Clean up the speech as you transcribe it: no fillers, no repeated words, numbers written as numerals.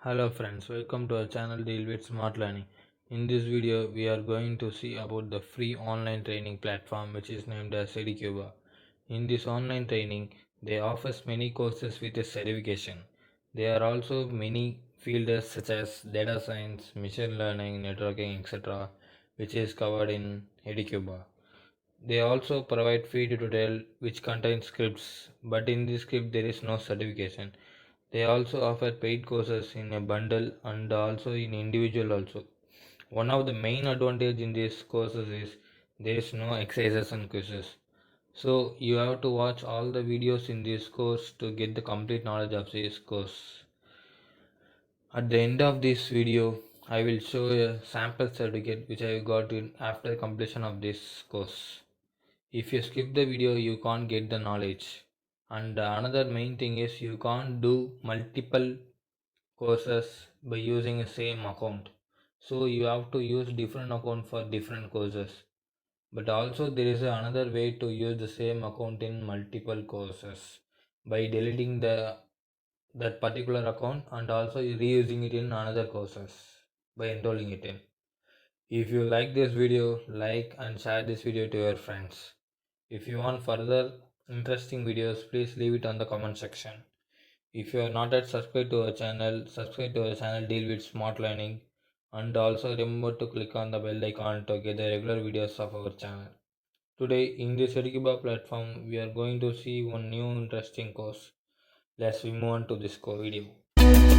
Hello friends, welcome to our channel Deal with Smart Learning. In this video, we are going to see about the free online training platform which is named as Educba. In this online training, they offers many courses with a certification. There are also many fields such as data science, machine learning, networking, etc., which is covered in Educba. They also provide free tutorial which contains scripts, but in this script there is no certification. They also offer paid courses in a bundle and also in individual also. One of the main advantage in these courses is there is no exercises and quizzes. So you have to watch all the videos in this course to get the complete knowledge of this course. At the end of this video, I will show a sample certificate which I got in after completion of this course. If you skip the video, you can't get the knowledge. And another main thing is you can't do multiple courses by using the same account. So you have to use different account for different courses. But also there is another way to use the same account in multiple courses by deleting the that particular account and also reusing it in another courses by enrolling it in. If you like this video, like and share this video to your friends. If you want further interesting videos, please leave it on the comment section. If you are not yet subscribed to our channel, subscribe to our channel Deal with Smart Learning, and also remember to click on the bell icon to get the regular videos of our channel. Today in this Educba platform, we are going to see one new interesting course. Let's move on to this video.